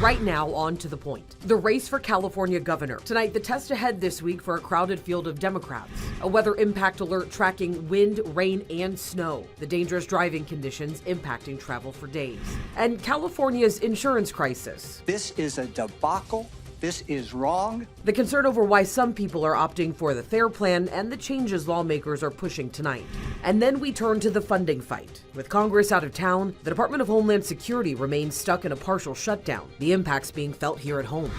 Right now, on to the point. The race for California governor. Tonight, the test ahead this week for a crowded field of Democrats. A weather impact alert tracking wind, rain, and snow. The dangerous driving conditions impacting travel for days. And California's insurance crisis. This is a debacle. This is wrong. The concern over why some people are opting for the FAIR plan and the changes lawmakers are pushing tonight. And then we turn to the funding fight. With Congress out of town, the Department of Homeland Security remains stuck in a partial shutdown. The impacts being felt here at home.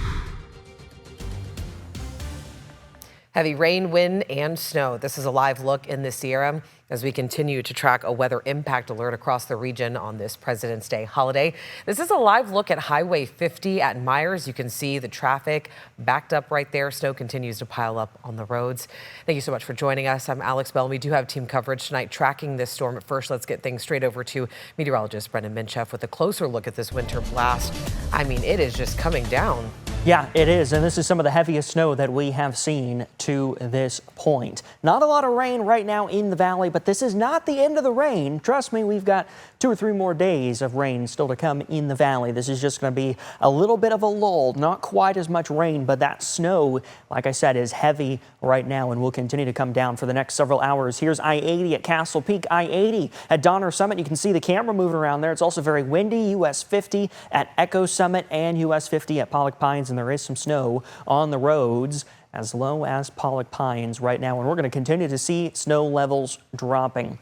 Heavy rain, wind, and snow. This is a live look in the Sierra as we continue to track a weather impact alert across the region on this President's Day holiday. This is a live look at Highway 50 at Myers. You can see the traffic backed up right there. Snow continues to pile up on the roads. Thank you so much for joining us. I'm Alex Bell. We do have team coverage tonight tracking this storm. At first, let's get things straight over to meteorologist Brendan Minchef with a closer look at this winter blast. I mean, it is just coming down. Yeah, it is. And this is some of the heaviest snow that we have seen to this point. Not a lot of rain right now in the valley, but this is not the end of the rain. Trust me, we've got 2 or 3 more days of rain still to come in the valley. This is just going to be a little bit of a lull, not quite as much rain, but that snow, like I said, is heavy right now and will continue to come down for the next several hours. Here's I-80 at Castle Peak, I-80 at Donner Summit. You can see the camera moving around there. It's also very windy. US 50 at Echo Summit and US 50 at Pollock Pines, and there is some snow on the roads as low as Pollock Pines right now, and we're going to continue to see snow levels dropping.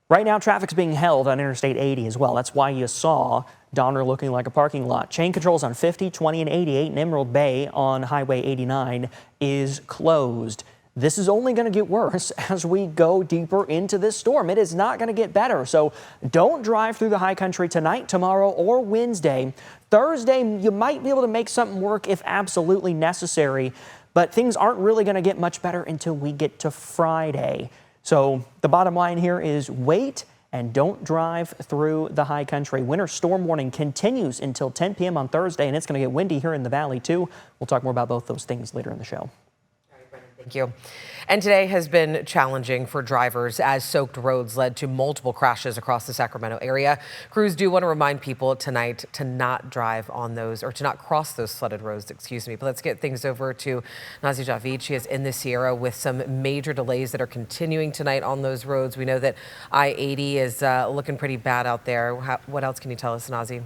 Right now, traffic's being held on Interstate 80 as well. That's why you saw Donner looking like a parking lot. Chain controls on 50, 20, and 88, and Emerald Bay on Highway 89 is closed. This is only going to get worse as we go deeper into this storm. It is not going to get better. So don't drive through the high country tonight, tomorrow, or Wednesday. Thursday, you might be able to make something work if absolutely necessary, but things aren't really going to get much better until we get to Friday. So the bottom line here is wait and don't drive through the high country. Winter storm warning continues until 10 p.m. on Thursday, and it's going to get windy here in the valley too. We'll talk more about both those things later in the show. Thank you. And today has been challenging for drivers as soaked roads led to multiple crashes across the Sacramento area. Crews do want to remind people tonight to not drive on those, or to not cross those flooded roads, excuse me. But let's get things over to Nazi Javid. She is in the Sierra with some major delays that are continuing tonight on those roads. We know that I-80 is looking pretty bad out there. What else can you tell us, Nazi?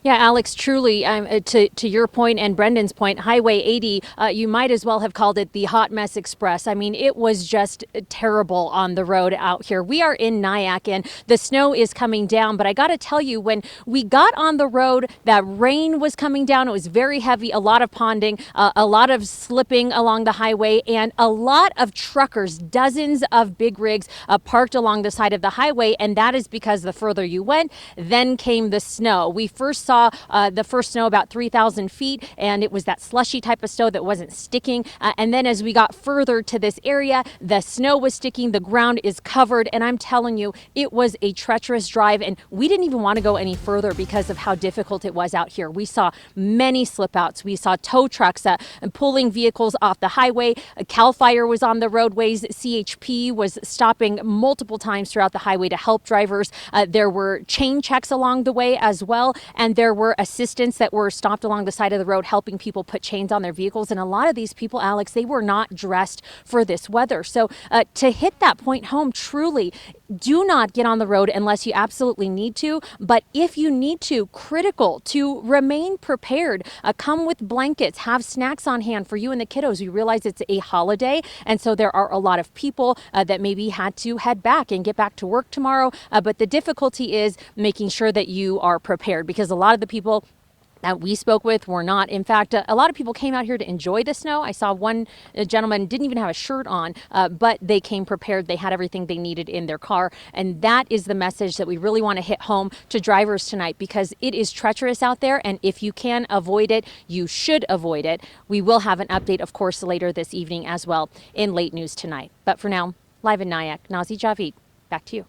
Yeah, Alex, truly, to your point and Brendan's point, Highway 80, you might as well have called it the Hot Mess Express. I mean, it was just terrible on the road out here. We are in Nyack and the snow is coming down, but I got to tell you, when we got on the road, that rain was coming down. It was very heavy, a lot of ponding, a lot of slipping along the highway, and a lot of truckers, dozens of big rigs parked along the side of the highway, and that is because the further you went, then came the snow. We first saw the first snow about 3,000 feet, and it was that slushy type of snow that wasn't sticking. And then as we got further to this area, the snow was sticking, the ground is covered, and I'm telling you, it was a treacherous drive, and we didn't even want to go any further because of how difficult it was out here. We saw many slip outs. We saw tow trucks pulling vehicles off the highway. CAL FIRE was on the roadways. CHP was stopping multiple times throughout the highway to help drivers. There were chain checks along the way as well, and there were assistants that were stopped along the side of the road helping people put chains on their vehicles. And a lot of these people, Alex, they were not dressed for this weather. So to hit that point home, truly, do not get on the road unless you absolutely need to. But if you need to, critical to remain prepared. Come with blankets, have snacks on hand for you and the kiddos. We realize it's a holiday, and so there are a lot of people that maybe had to head back and get back to work tomorrow. But the difficulty is making sure that you are prepared, because a lot of the people that we spoke with were not. In fact, a lot of people came out here to enjoy the snow. I saw one gentleman didn't even have a shirt on, but they came prepared. They had everything they needed in their car. And that is the message that we really want to hit home to drivers tonight, because it is treacherous out there. And if you can avoid it, you should avoid it. We will have an update, of course, later this evening as well in late news tonight. But for now, live in Nyack, Nazi Javid, back to you.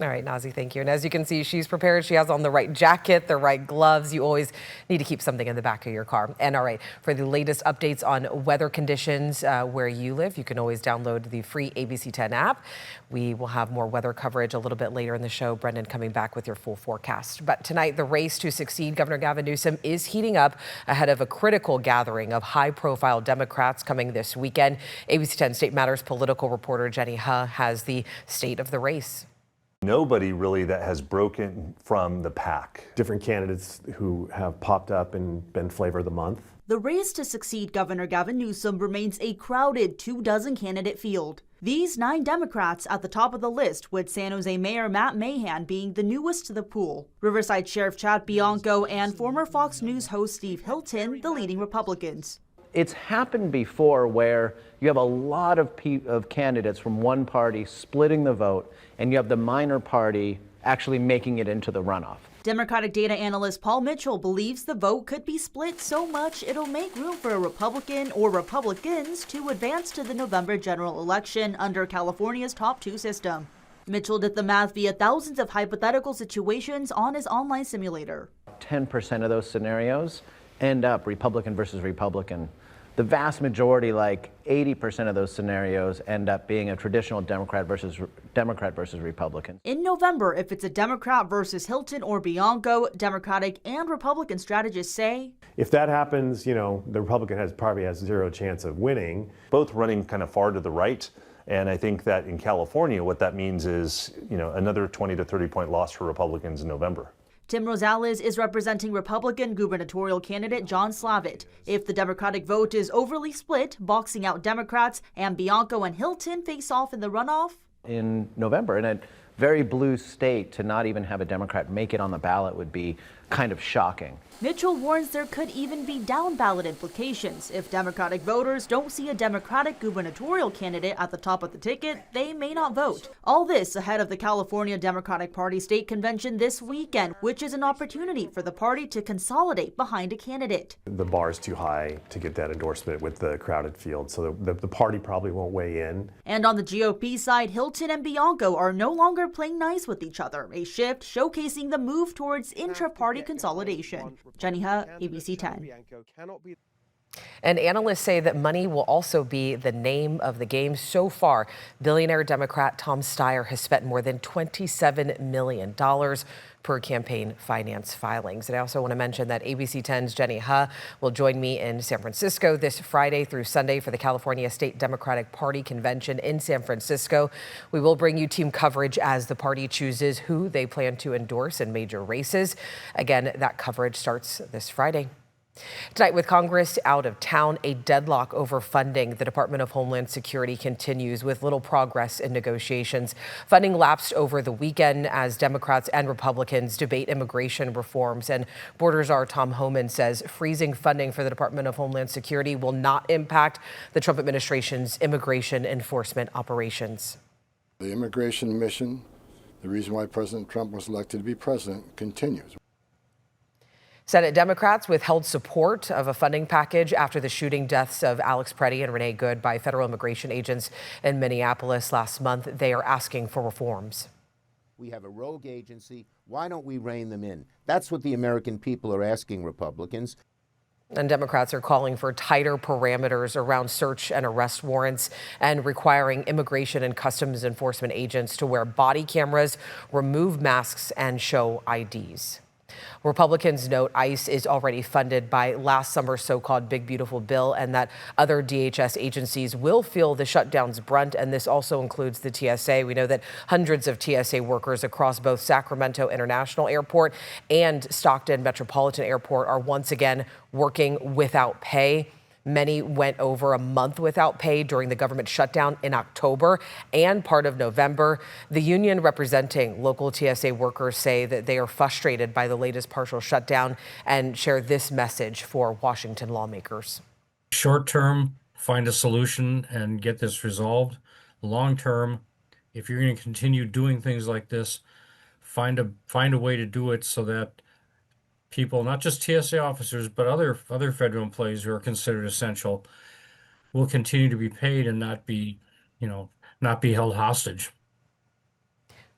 All right, Nazi, thank you. And as you can see, she's prepared. She has on the right jacket, the right gloves. You always need to keep something in the back of your car. And all right, for the latest updates on weather conditions where you live, you can always download the free ABC 10 app. We will have more weather coverage a little bit later in the show. Brendan coming back with your full forecast. But tonight, the race to succeed Governor Gavin Newsom is heating up ahead of a critical gathering of high-profile Democrats coming this weekend. ABC 10 State Matters political reporter Jenny Huh has the state of the race. Nobody really that has broken from the pack. Different candidates who have popped up and been flavor of the month. The race to succeed Governor Gavin Newsom remains a crowded 24 candidate field. These 9 Democrats at the top of the list, with San Jose Mayor Matt Mahan being the newest to the pool. Riverside Sheriff Chad Bianco and former Fox News host Steve Hilton, the leading Republicans. It's happened before where you have a lot of candidates from one party splitting the vote, and you have the minor party actually making it into the runoff. Democratic data analyst Paul Mitchell believes the vote could be split so much it'll make room for a Republican or Republicans to advance to the November general election under California's top 2 system. Mitchell did the math via thousands of hypothetical situations on his online simulator. 10% of those scenarios end up Republican versus Republican. The vast majority, like 80% of those scenarios, end up being a traditional Democrat versus Republican. In November, if it's a Democrat versus Hilton or Bianco, Democratic and Republican strategists say, if that happens, the Republican probably has zero chance of winning. Both running kind of far to the right. And I think that in California, what that means is, another 20 to 30 point loss for Republicans in November. Tim Rosales is representing Republican gubernatorial candidate John Slavitt. If the Democratic vote is overly split, boxing out Democrats and Bianco and Hilton face off in the runoff. In November, in a very blue state, to not even have a Democrat make it on the ballot would be kind of shocking. Mitchell warns there could even be down-ballot implications. If Democratic voters don't see a Democratic gubernatorial candidate at the top of the ticket, they may not vote. All this ahead of the California Democratic Party State Convention this weekend, which is an opportunity for the party to consolidate behind a candidate. The bar is too high to get that endorsement with the crowded field, so the party probably won't weigh in. And on the GOP side, Hilton and Bianco are no longer playing nice with each other, a shift showcasing the move towards intra-party consolidation. Jenny Huh, ABC 10. And analysts say that money will also be the name of the game. So far, billionaire Democrat Tom Steyer has spent more than $27 million per campaign finance filings. And I also want to mention that ABC 10's Jenny Huh will join me in San Francisco this Friday through Sunday for the California State Democratic Party Convention in San Francisco. We will bring you team coverage as the party chooses who they plan to endorse in major races. Again, that coverage starts this Friday. Tonight, with Congress out of town, a deadlock over funding. The Department of Homeland Security continues with little progress in negotiations. Funding lapsed over the weekend as Democrats and Republicans debate immigration reforms. And Border Czar Tom Homan says freezing funding for the Department of Homeland Security will not impact the Trump administration's immigration enforcement operations. The immigration mission, the reason why President Trump was elected to be president, continues. Senate Democrats withheld support of a funding package after the shooting deaths of Alex Preddy and Renee Good by federal immigration agents in Minneapolis last month. They are asking for reforms. We have a rogue agency. Why don't we rein them in? That's what the American people are asking Republicans. And Democrats are calling for tighter parameters around search and arrest warrants and requiring immigration and customs enforcement agents to wear body cameras, remove masks, and show IDs. Republicans note ICE is already funded by last summer's so-called Big Beautiful Bill and that other DHS agencies will feel the shutdown's brunt, and this also includes the TSA. We know that hundreds of TSA workers across both Sacramento International Airport and Stockton Metropolitan Airport are once again working without pay. Many went over a month without pay during the government shutdown in October and part of November. The union representing local TSA workers say that they are frustrated by the latest partial shutdown and share this message for Washington lawmakers. Short term, find a solution and get this resolved. Long term, if you're going to continue doing things like this, find a way to do it so that people, not just TSA officers, but other federal employees who are considered essential, will continue to be paid and not be held hostage.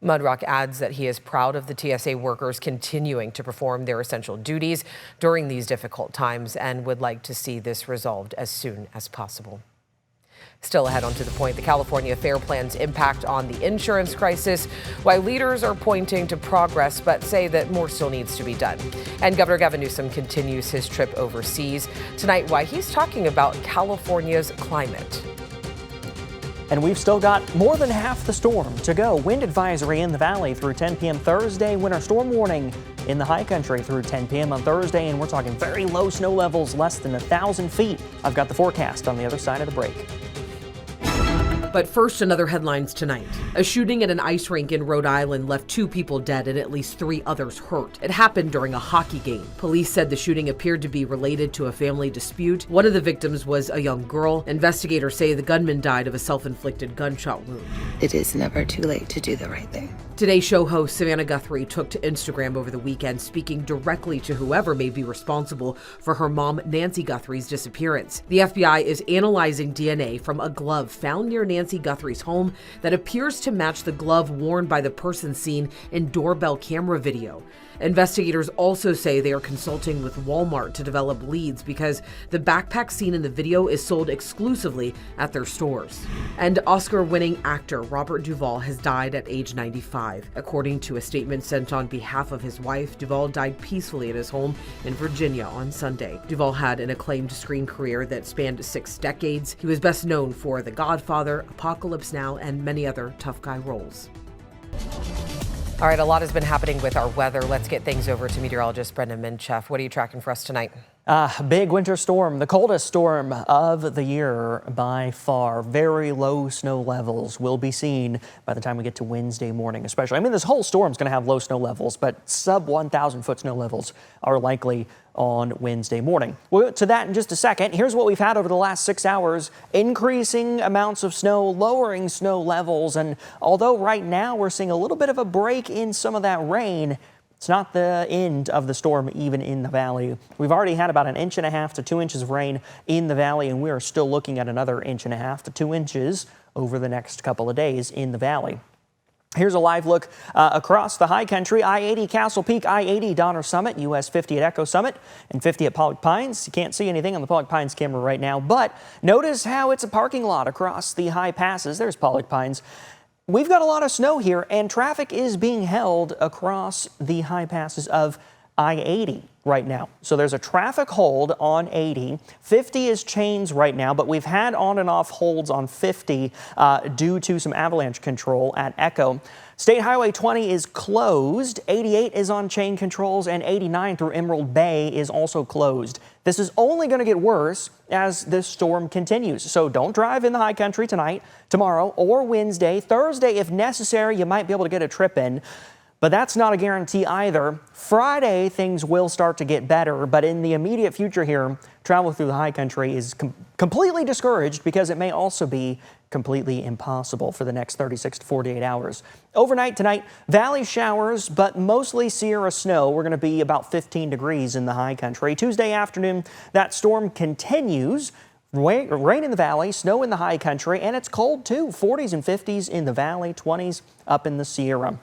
Mudrock adds that he is proud of the TSA workers continuing to perform their essential duties during these difficult times and would like to see this resolved as soon as possible. Still ahead onto the point, the California Fair Plan's impact on the insurance crisis, why leaders are pointing to progress but say that more still needs to be done. And Governor Gavin Newsom continues his trip overseas. Tonight, why he's talking about California's climate. And we've still got more than half the storm to go. Wind advisory in the valley through 10 p.m. Thursday. Winter storm warning in the high country through 10 p.m. on Thursday. And we're talking very low snow levels, less than 1,000 feet. I've got the forecast on the other side of the break. But first, another headlines tonight. A shooting at an ice rink in Rhode Island left 2 people dead and at least 3 others hurt. It happened during a hockey game. Police said the shooting appeared to be related to a family dispute. One of the victims was a young girl. Investigators say the gunman died of a self-inflicted gunshot wound. It is never too late to do the right thing. Today's show host Savannah Guthrie took to Instagram over the weekend, speaking directly to whoever may be responsible for her mom, Nancy Guthrie's disappearance. The FBI is analyzing DNA from a glove found near Nancy Guthrie's home that appears to match the glove worn by the person seen in doorbell camera video. Investigators also say they are consulting with Walmart to develop leads because the backpack seen in the video is sold exclusively at their stores. And Oscar-winning actor Robert Duvall has died at age 95. According to a statement sent on behalf of his wife, Duvall died peacefully at his home in Virginia on Sunday. Duvall had an acclaimed screen career that spanned 6 decades. He was best known for The Godfather, Apocalypse Now, and many other tough guy roles. All right, a lot has been happening with our weather. Let's get things over to meteorologist Brendan Minchef. What are you tracking for us tonight? Big winter storm, the coldest storm of the year by far. Very low snow levels will be seen by the time we get to Wednesday morning, especially. I mean, this whole storm is going to have low snow levels, but sub 1,000 foot snow levels are likely on Wednesday morning. We'll get to that in just a second. Here's what we've had over the last 6 hours. Increasing amounts of snow, lowering snow levels. And although right now we're seeing a little bit of a break in some of that rain, it's not the end of the storm even in the valley. We've already had about 1.5 inches to 2 inches of rain in the valley, and we are still looking at another 1.5 inches to 2 inches over the next couple of days in the valley. Here's a live look across the high country. I-80 Castle Peak, I-80 Donner Summit, US 50 at Echo Summit, and 50 at Pollock Pines. You can't see anything on the Pollock Pines camera right now, but notice how it's a parking lot across the high passes. There's Pollock Pines. We've got a lot of snow here, and traffic is being held across the high passes of I-80 right now. So there's a traffic hold on 80. 50 is chains right now, but we've had on and off holds on 50 due to some avalanche control at Echo. State Highway 20 is closed. 88 is on chain controls, and 89 through Emerald Bay is also closed. This is only going to get worse as this storm continues. So don't drive in the high country tonight, tomorrow, or Wednesday. Thursday, if necessary, you might be able to get a trip in. But that's not a guarantee either. Friday, things will start to get better, but in the immediate future here, travel through the high country is completely discouraged because it may also be completely impossible for the next 36 to 48 hours. Overnight tonight, valley showers, but mostly Sierra snow. We're going to be about 15 degrees in the high country. Tuesday afternoon, that storm continues. Rain in the valley, snow in the high country, and it's cold too. 40s and 50s in the valley, 20s up in the Sierra.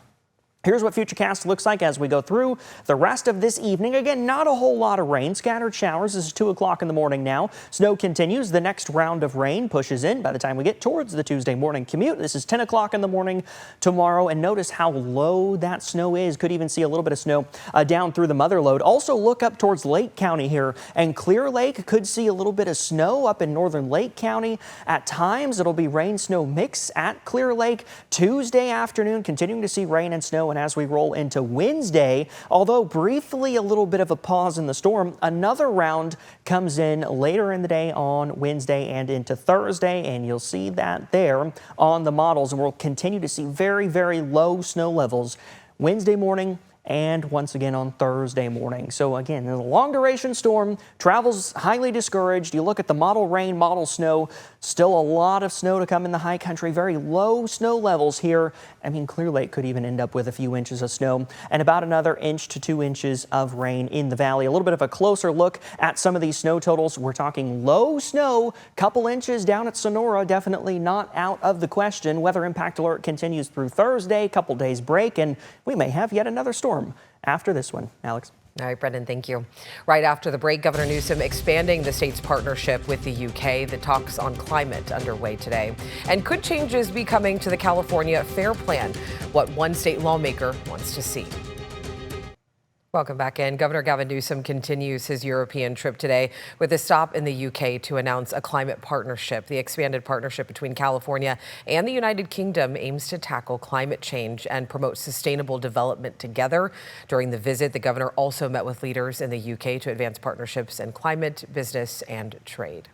Here's what Futurecast looks like as we go through the rest of this evening. Again, not a whole lot of rain, scattered showers. This is 2 o'clock in the morning now. Snow continues. The next round of rain pushes in by the time we get towards the Tuesday morning commute. This is 10 o'clock in the morning tomorrow, and notice how low that snow is. Could even see a little bit of snow down through the mother lode. Also look up towards Lake County here, and Clear Lake could see a little bit of snow up in northern Lake County. At times, it'll be rain-snow mix at Clear Lake. Tuesday afternoon, continuing to see rain and snow, and as we roll into Wednesday, although briefly a little bit of a pause in the storm, another round comes in later in the day on Wednesday and into Thursday, and you'll see that there on the models, and we'll continue to see very, very low snow levels Wednesday morning and once again on Thursday morning. So again, a long duration storm, travel's highly discouraged. You look at the model rain, model snow, still a lot of snow to come in the high country, very low snow levels here. I mean, Clear Lake could even end up with a few inches of snow and about another 1 to 2 inches of rain in the valley. A little bit of a closer look at some of these snow totals. We're talking low snow, couple inches down at Sonora, definitely not out of the question. Weather impact alert continues through Thursday, couple days break, and we may have yet another storm after this one. Alex. All right, Brendan, thank you. Right after the break, Governor Newsom expanding the state's partnership with the UK. The talks on climate underway today. And could changes be coming to the California Fair Plan? What one state lawmaker wants to see. Welcome back in. Governor Gavin Newsom continues his European trip today with a stop in the UK to announce a climate partnership. The expanded partnership between California and the United Kingdom aims to tackle climate change and promote sustainable development together. During the visit, the governor also met with leaders in the UK to advance partnerships in climate, business, and trade.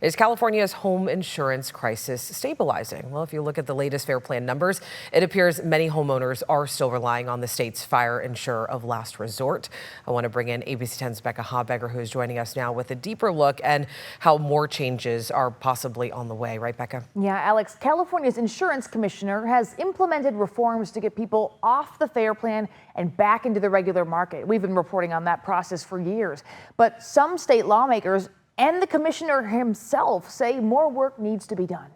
Is California's home insurance crisis stabilizing? Well, if you look at the latest Fair Plan numbers, it appears many homeowners are still relying on the state's fire insurer of last resort. I want to bring in ABC 10's Becca Habegger, who is joining us now with a deeper look and how more changes are possibly on the way. Right, Becca? Yeah, Alex, California's insurance commissioner has implemented reforms to get people off the Fair Plan and back into the regular market. We've been reporting on that process for years. But some state lawmakers and the commissioner himself say more work needs to be done.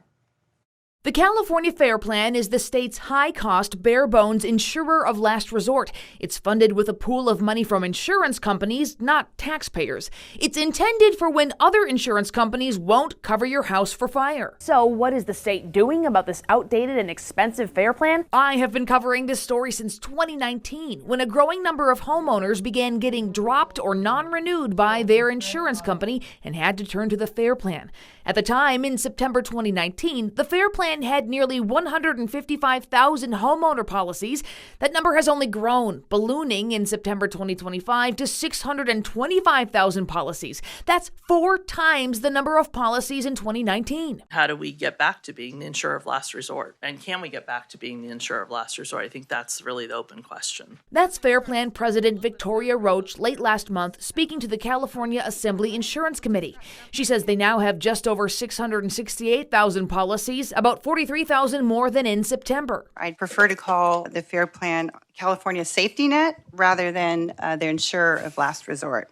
The California Fair Plan is the state's high-cost, bare-bones insurer of last resort. It's funded with a pool of money from insurance companies, not taxpayers. It's intended for when other insurance companies won't cover your house for fire. So what is the state doing about this outdated and expensive Fair Plan? I have been covering this story since 2019, when a growing number of homeowners began getting dropped or non-renewed by their insurance company and had to turn to the Fair Plan. At the time, in September 2019, the Fair Plan had nearly 155,000 homeowner policies. That number has only grown, ballooning in September 2025 to 625,000 policies. That's 4 times the number of policies in 2019. How do we get back to being the insurer of last resort? And can we get back to being the insurer of last resort? I think that's really the open question. That's Fair Plan President Victoria Roach late last month speaking to the California Assembly Insurance Committee. She says they now have just over 668,000 policies, about 43,000 more than in September. I'd prefer to call the Fair Plan California safety net rather than the insurer of last resort.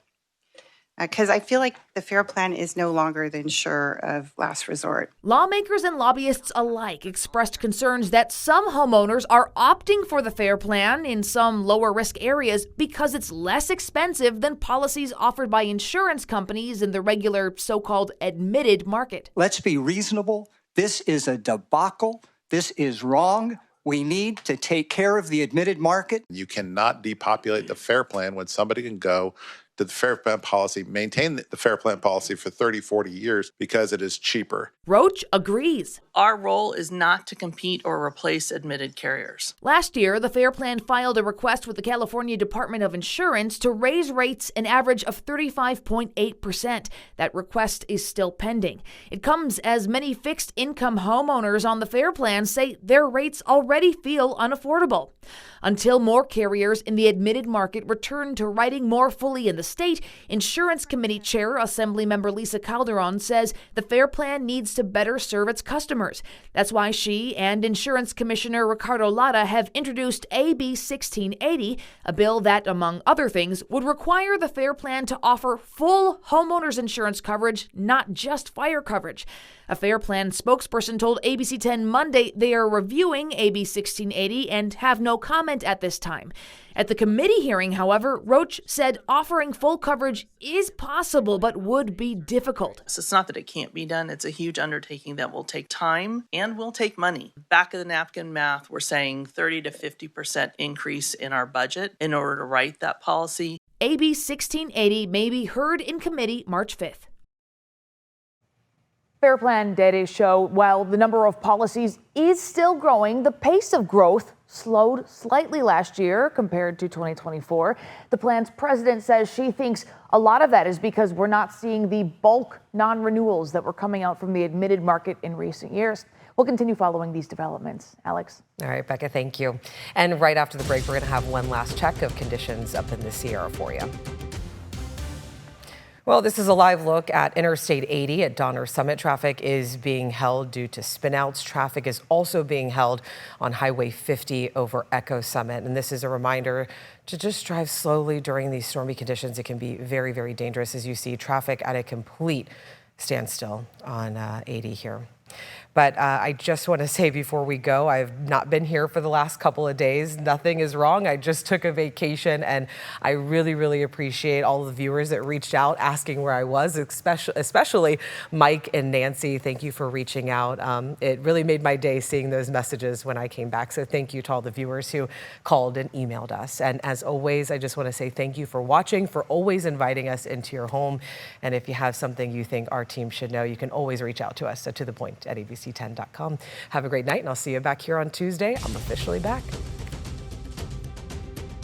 Because I feel like the Fair Plan is no longer the insurer of last resort. Lawmakers and lobbyists alike expressed concerns that some homeowners are opting for the Fair Plan in some lower risk areas because it's less expensive than policies offered by insurance companies in the regular so-called admitted market. Let's be reasonable. This is a debacle. This is wrong. We need to take care of the admitted market. You cannot depopulate the Fair Plan when somebody can go to the Fair Plan policy, maintain the Fair Plan policy for 30, 40 years because it is cheaper. Roach agrees. Our role is not to compete or replace admitted carriers. Last year, the Fair Plan filed a request with the California Department of Insurance to raise rates an average of 35.8%. That request is still pending. It comes as many fixed income homeowners on the Fair Plan say their rates already feel unaffordable. Until more carriers in the admitted market return to writing more fully in the state, Insurance Committee Chair Assemblymember Lisa Calderon says the Fair Plan needs to better serve its customers. That's why she and Insurance Commissioner Ricardo Lara have introduced AB 1680, a bill that, among other things, would require the Fair Plan to offer full homeowners insurance coverage, not just fire coverage. A Fair Plan spokesperson told ABC 10 Monday they are reviewing AB 1680 and have no comment at this time. At the committee hearing, however, Roach said offering full coverage is possible but would be difficult. So it's not that it can't be done. It's a huge undertaking that will take time and will take money. Back of the napkin math, we're saying 30 to 50% increase in our budget in order to write that policy. AB 1680 may be heard in committee March 5th. Fair Plan data show while the number of policies is still growing, the pace of growth slowed slightly last year compared to 2024. The plan's president says she thinks a lot of that is because we're not seeing the bulk non-renewals that were coming out from the admitted market in recent years. We'll continue following these developments. Alex. All right, Becca, thank you. And right after the break, we're going to have one last check of conditions up in the Sierra for you. Well, this is a live look at Interstate 80 at Donner Summit. Traffic is being held due to spinouts. Traffic is also being held on Highway 50 over Echo Summit. And this is a reminder to just drive slowly during these stormy conditions. It can be very, very dangerous as you see traffic at a complete standstill on 80 here. But I just want to say before we go, I've not been here for the last couple of days. Nothing is wrong. I just took a vacation, and I really, really appreciate all the viewers that reached out asking where I was, especially Mike and Nancy. Thank you for reaching out. It really made my day seeing those messages when I came back. So thank you to all the viewers who called and emailed us. And as always, I just want to say thank you for watching, for always inviting us into your home. And if you have something you think our team should know, you can always reach out to us at To The Point at abc10.com. Have a great night, and I'll see you back here on Tuesday. I'm officially back.